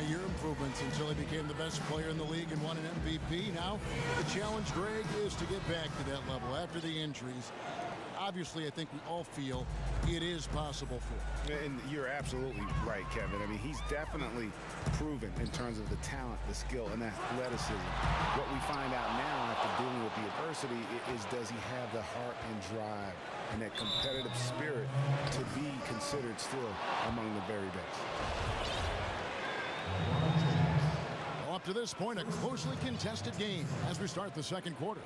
year-to-year improvements until he became the best player in the league and won an MVP. Now the challenge, Greg, is to get back to that level after the injuries. Obviously, I think we all feel it is possible for him. And you're absolutely right, Kevin. I mean, he's definitely proven in terms of the talent, the skill, and athleticism. What we find out now after dealing with the adversity is, does he have the heart and drive and that competitive spirit to be considered still among the very best? Well, up to this point, a closely contested game as we start the second quarter.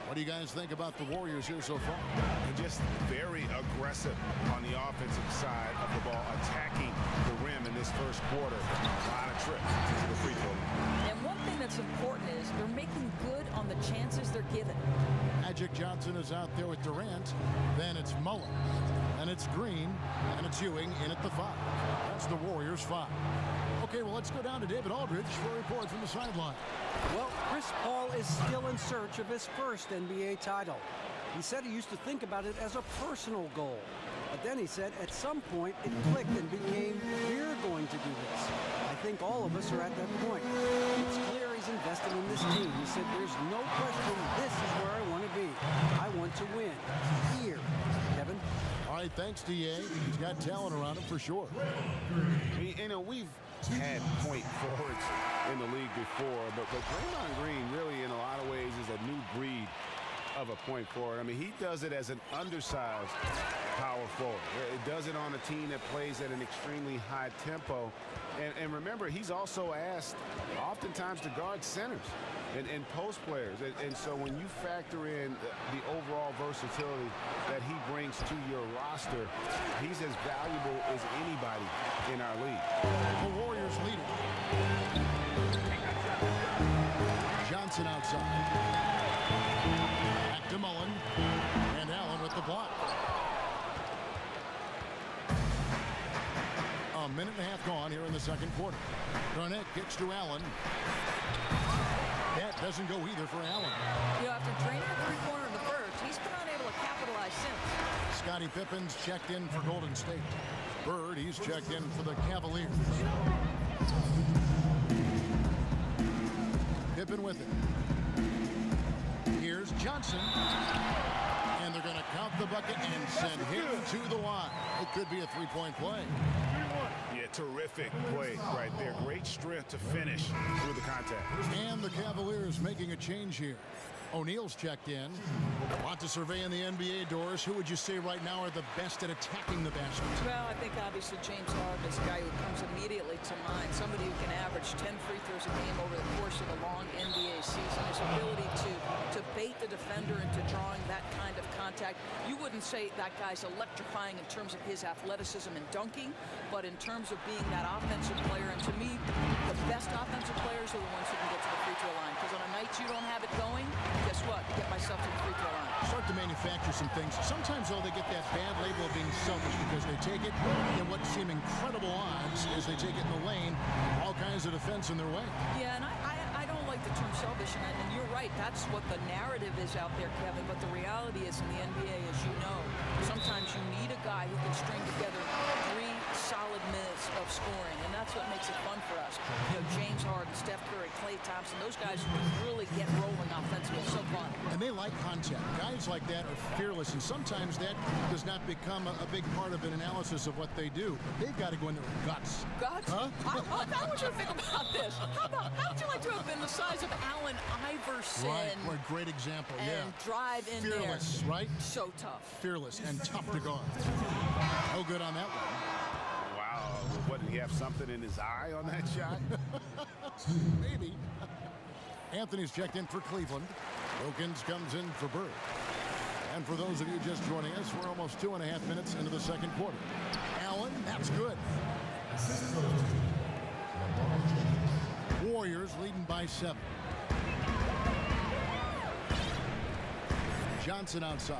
What do you guys think about the Warriors here so far? They're just very aggressive on the offensive side of the ball, attacking the rim in this first quarter. A lot of trips to the free throw line. And one thing that's important is they're making good on the chances they're given. Magic Johnson is out there with Durant. Then it's Mullen. And it's Green. And it's Ewing in at the 5. That's the Warriors' 5. Okay, well, let's go down to David Aldridge for a report from the sideline. Well, Chris Paul is still in search of his first NBA title. He said he used to think about it as a personal goal. But then he said at some point it clicked and became, we're going to do this. I think all of us are at that point. It's clear he's invested in this team. He said there's no question this is where I want to be. I want to win. Here, Kevin. All right, thanks, D.A. He's got talent around him for sure. You know, we've had point forwards in the league before, but Draymond Green really in a lot of ways is a new breed of a point forward. I mean, he does it as an undersized power forward. It does it on a team that plays at an extremely high tempo. And remember, he's also asked oftentimes to guard centers and post players. And so when you factor in the overall versatility that he brings to your roster, he's as valuable as anybody in our league. The Warriors lead it. Johnson outside. Back to Mullen. And Allen with the block. A minute and a half gone here in the second quarter. Garnett kicks to Allen. That doesn't go either for Allen. You know, after draining the three-pointer in the first, he's been unable to capitalize since. Scottie Pippen's checked in for Golden State. Bird, he's checked in for the Cavaliers. Pippen with it. Here's Johnson. And they're going to count the bucket and send him to the line. It could be a three-point play. Yeah, terrific play right there. Great strength to finish through the contact. And the Cavaliers making a change here. O'Neal's checked in. Want to survey in the NBA, Doris. Who would you say right now are the best at attacking the basket? Well, I think obviously James Harden is a guy who comes immediately to mind. Somebody who can average 10 free throws a game over the course of a long NBA season. His ability to bait the defender into drawing that kind of contact. You wouldn't say that guy's electrifying in terms of his athleticism and dunking, but in terms of being that offensive player. And to me, the best offensive players are the ones who can get to the free throw line. Because on a night you don't have it going, guess what? You get myself to the free throw line. Start to manufacture some things. Sometimes, though, they get that bad label of being selfish because they take it in what seem incredible odds as they take it in the lane, all kinds of defense in their way. Yeah, and I don't like the term selfish, and you're right. That's what the narrative is out there, Kevin. But the reality is in the NBA, as you know, sometimes you need a guy who can string together 3 solid minutes of scoring, and that's what makes it fun for us. You know, James Harden, Steph Curry, Klay Thompson, those guys who really get rolling offensively. It's so fun. And they like contact. Guys like that are fearless, and sometimes that does not become a big part of an analysis of what they do. They've got to go in there with guts. Guts? Huh? How would you think about this? How would you like to have been the size of Allen Iverson? Right, what a great example, and drive in fearless, there. Right? So tough. Fearless and tough to guard. No good on that one. What, did he have something in his eye on that shot? Maybe. Anthony's checked in for Cleveland. Wilkins comes in for Bird. And for those of you just joining us, we're almost 2.5 minutes into the second quarter. Allen, that's good. Warriors leading by 7. Johnson outside.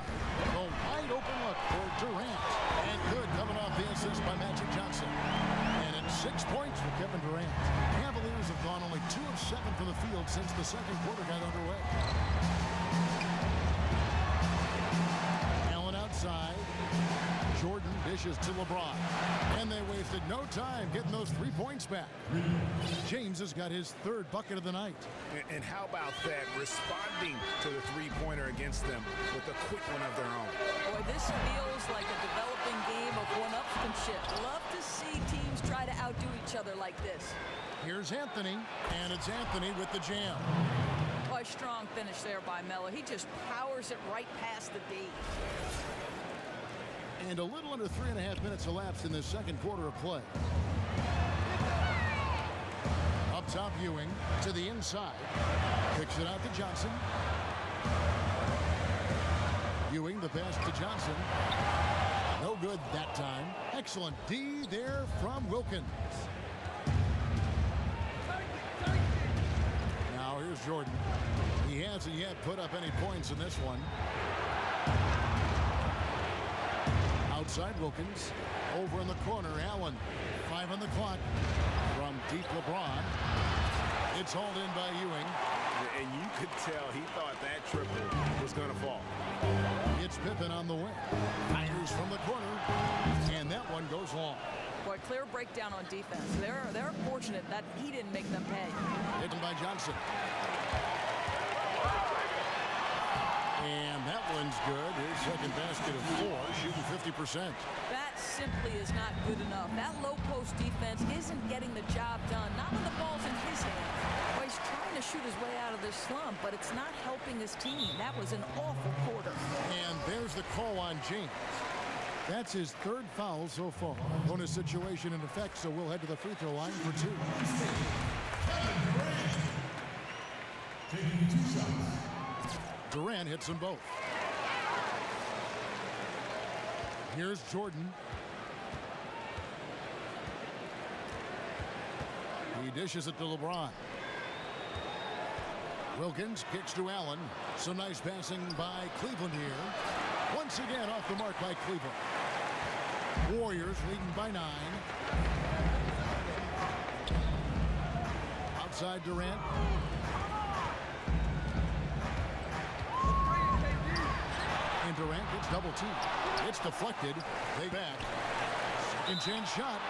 A wide open look for Durant. And good coming off the assist by Magic Johnson. And it's 6 points for Kevin Durant. Cavaliers have gone only 2 of 7 from the field since the second quarter got underway. Allen outside. Jordan dishes to LeBron. And they wasted no time getting those 3 points back. James has got his third bucket of the night. And how about that, responding to the three-pointer against them with a quick one of their own. Boy, this feels like a developing game of one-upsmanship. Love to see teams try to outdo each other like this. Here's Anthony, and it's Anthony with the jam. Boy, strong finish there by Melo. He just powers it right past the D. And a little under 3.5 minutes elapsed in the second quarter of play. Up top, Ewing to the inside. Kicks it out to Johnson. Ewing, the pass to Johnson. No good that time. Excellent D there from Wilkins. Now here's Jordan. He hasn't yet put up any points in this one. Outside Wilkins. Over in the corner, Allen. 5 on the clock. From deep LeBron. It's hauled in by Ewing. And you could tell he thought that triple was going to fall. It's Pippen on the wing. Fires from the corner. And that one goes long. Boy, clear breakdown on defense. They're fortunate that he didn't make them pay. Hidden by Johnson. And that one's good. His second basket of 4, shooting 50%. That simply is not good enough. That low post defense isn't getting the job done. Not when the ball's in his hands. Well, he's trying to shoot his way out of this slump, but it's not helping his team. That was an awful quarter. And there's the call on James. That's his third foul so far. Bonus situation in effect, so we'll head to the free throw line for 2. Durant hits them both. Here's Jordan. He dishes it to LeBron. Wilkins kicks to Allen. Some nice passing by Cleveland here. Once again off the mark by Cleveland. Warriors leading by 9. Outside Durant. And Durant gets double teamed. It's deflected. They back. Second chance shot.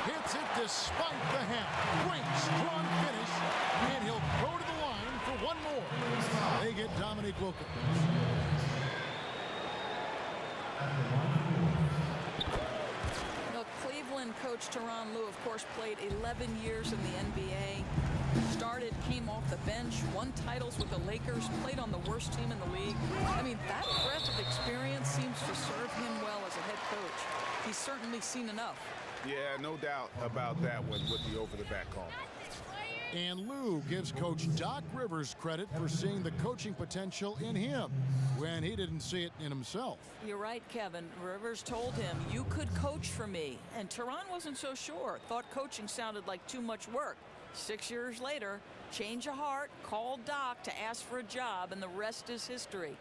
Hits it despite the half. Great strong finish. And he'll go to the line for one more. They get Dominique Wilkins. Cleveland coach Tyronn Lue, of course, played 11 years in the NBA. Started, came off the bench, won titles with the Lakers, played on the worst team in the league. I mean, that breadth of experience seems to serve him well as a head coach. He's certainly seen enough. Yeah, no doubt about that one with the over-the-back call. And Lue gives Coach Doc Rivers credit for seeing the coaching potential in him when he didn't see it in himself. You're right, Kevin. Rivers told him, you could coach for me. And Tyronn wasn't so sure. Thought coaching sounded like too much work. 6 years later, change of heart, called Doc to ask for a job, and the rest is history.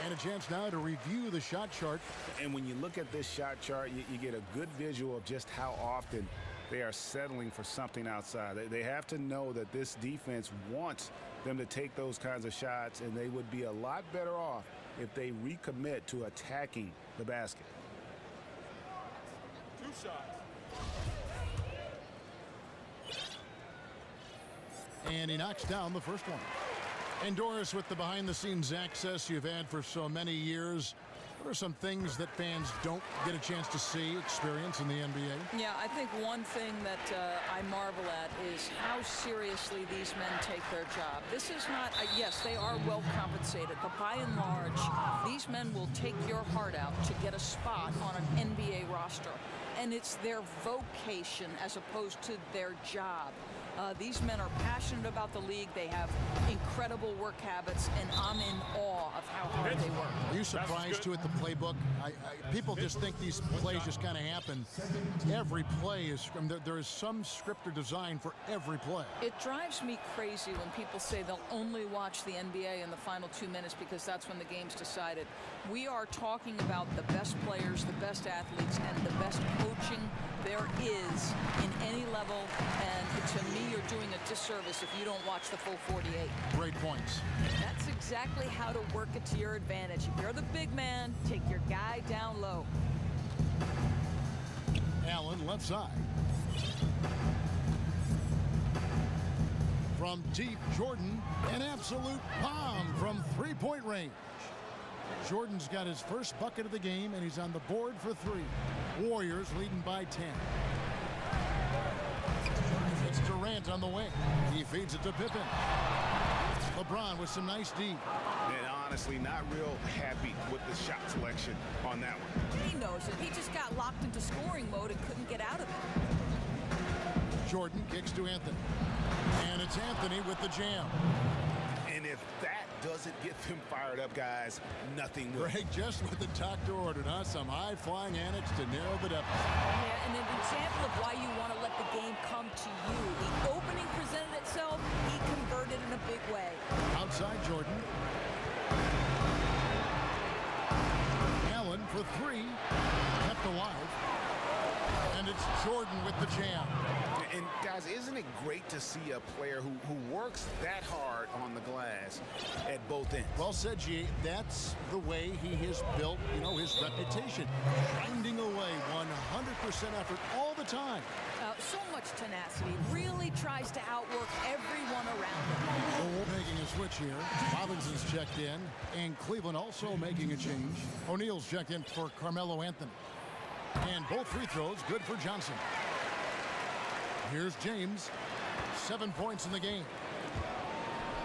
And a chance now to review the shot chart. And when you look at this shot chart, you get a good visual of just how often they are settling for something outside. They have to know that this defense wants them to take those kinds of shots, and they would be a lot better off if they recommit to attacking the basket. 2 shots. And he knocks down the first one. And Doris, with the behind-the-scenes access you've had for so many years, what are some things that fans don't get a chance to see, experience in the NBA? Yeah, I think one thing that I marvel at is how seriously these men take their job. This is not, yes, they are well compensated, but by and large, these men will take your heart out to get a spot on an NBA roster. And it's their vocation as opposed to their job. These men are passionate about the league. They have incredible work habits, and I'm in awe of how hard they work. Are you surprised, too, at the playbook? People just think these plays just kind of happen. Every play is, there is some script or design for every play. It drives me crazy when people say they'll only watch the NBA in the final 2 minutes because that's when the game's decided. We are talking about the best players, the best athletes, and the best coaching there is in any level, and to me, you're doing a disservice if you don't watch the full 48. Great points. That's exactly how to work it to your advantage. If you're the big man, take your guy down low. Allen, left side. From deep, Jordan, an absolute bomb from three-point range. Jordan's got his first bucket of the game, and he's on the board for 3. Warriors leading by 10. It's Durant on the wing. He feeds it to Pippen. LeBron with some nice D. And honestly, not real happy with the shot selection on that one. He knows it. He just got locked into scoring mode and couldn't get out of it. Jordan kicks to Anthony. And it's Anthony with the jam. And if that doesn't get them fired up, guys, nothing will. Greg, just what the doctor ordered, huh? Some high-flying antics to narrow the deficit. Yeah, and an example of why you want to let the game come to you. The opening presented itself, he converted in a big way. Outside Jordan. Allen for 3, kept alive. And it's Jordan with the jam. And guys, isn't it great to see a player who works that hard on the glass at both ends? Well said, G. That's the way he has built, his reputation. Grinding away 100% effort all the time. So much tenacity. Really tries to outwork everyone around him. Oh, making a switch here. Robinson's checked in, and Cleveland also making a change. O'Neal's checked in for Carmelo Anthony. And both free throws good for Johnson. Here's James. 7 points in the game.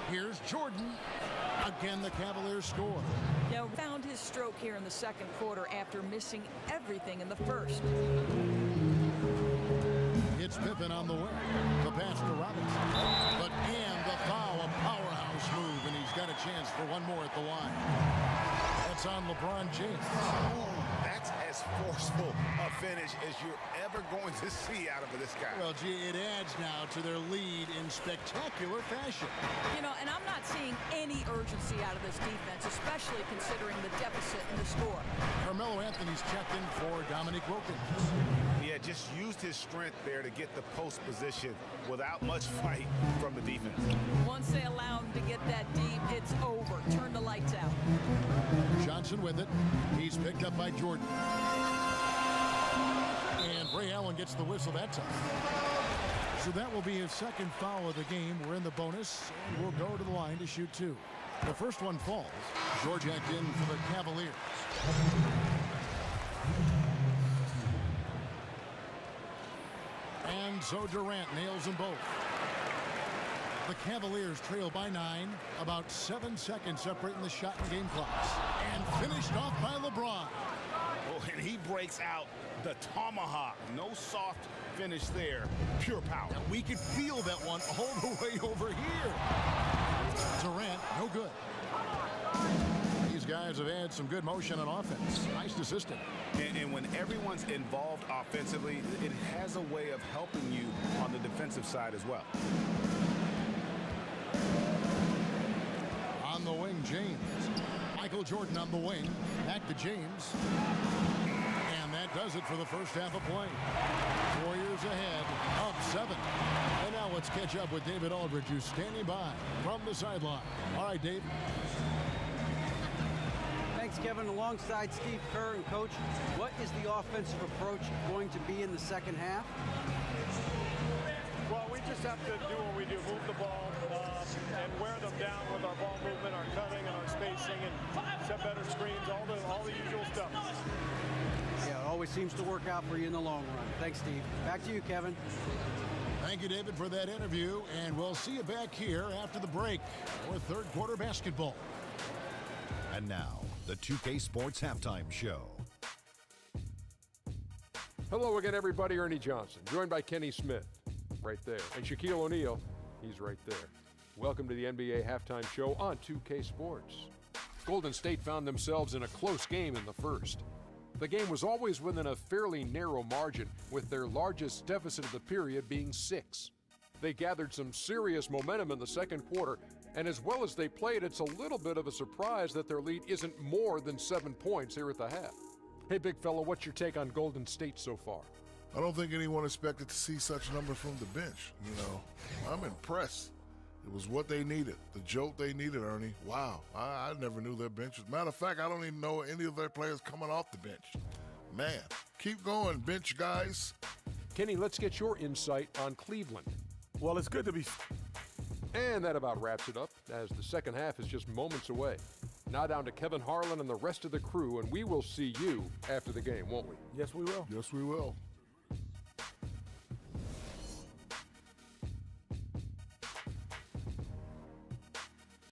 Here's Jordan. Again, the Cavaliers score. Now found his stroke here in the second quarter after missing everything in the first. It's Pippen on the wing. The pass to Robinson. But and the foul, a powerhouse move, and he's got a chance for one more at the line. That's on LeBron James. That's as forceful a finish as you're ever going to see out of this guy. Well, gee, it adds now to their lead in spectacular fashion. And I'm not seeing any urgency out of this defense, especially considering the deficit in the score. Carmelo Anthony's checked in for Dominique Wilkins. Yeah, just used his strength there to get the post position without much fight from the defense. Once they allow him to get that deep, it's over. Turn the lights out. Johnson with it. He's picked up by Jordan. And Ray Allen gets the whistle that time. So that will be his second foul of the game. We're in the bonus, and we'll go to the line to shoot 2. The first one falls. Georgiak in for the Cavaliers. And so Durant nails them both. The Cavaliers trail by 9, about 7 seconds separating the shot and game clocks. And finished off by LeBron. Oh, and he breaks out the tomahawk. No soft finish there. Pure power. And we could feel that one all the way over here. Durant, no good. These guys have had some good motion on offense. Nice assistant. And when everyone's involved offensively, it has a way of helping you on the defensive side as well. On the wing, James. Michael Jordan on the wing. Back to James. And that does it for the first half of play. Warriors ahead, up 7. And now let's catch up with David Aldridge, who's standing by from the sideline. All right, Dave. Thanks, Kevin. Alongside Steve Kerr and Coach, what is the offensive approach going to be in the second half? Well, we just have to do what we do, move the ball and wear them down with our ball movement, our cutting, and our spacing, and set better screens, all the usual stuff. Yeah, it always seems to work out for you in the long run. Thanks, Steve. Back to you, Kevin. Thank you, David, for that interview, and we'll see you back here after the break for third quarter basketball. And now, the 2K Sports Halftime Show. Hello again, everybody. Ernie Johnson, joined by Kenny Smith. right there. And Shaquille O'Neal, he's right there. Welcome to the NBA Halftime Show on 2K Sports. Golden State found themselves in a close game in the first. The game was always within a fairly narrow margin, with their largest deficit of the period being 6. They gathered some serious momentum in the second quarter, and as well as they played, it's a little bit of a surprise that their lead isn't more than 7 points here at the half. Hey, big fella, what's your take on Golden State so far? I don't think anyone expected to see such numbers from the bench. I'm impressed. It was what they needed, the jolt they needed, Ernie. Wow, I never knew their bench was. Matter of fact, I don't even know any of their players coming off the bench. Man, keep going, bench guys. Kenny, let's get your insight on Cleveland. Well, it's good to be... And that about wraps it up, as the second half is just moments away. Now down to Kevin Harlan and the rest of the crew, and we will see you after the game, won't we? Yes, we will. Yes, we will.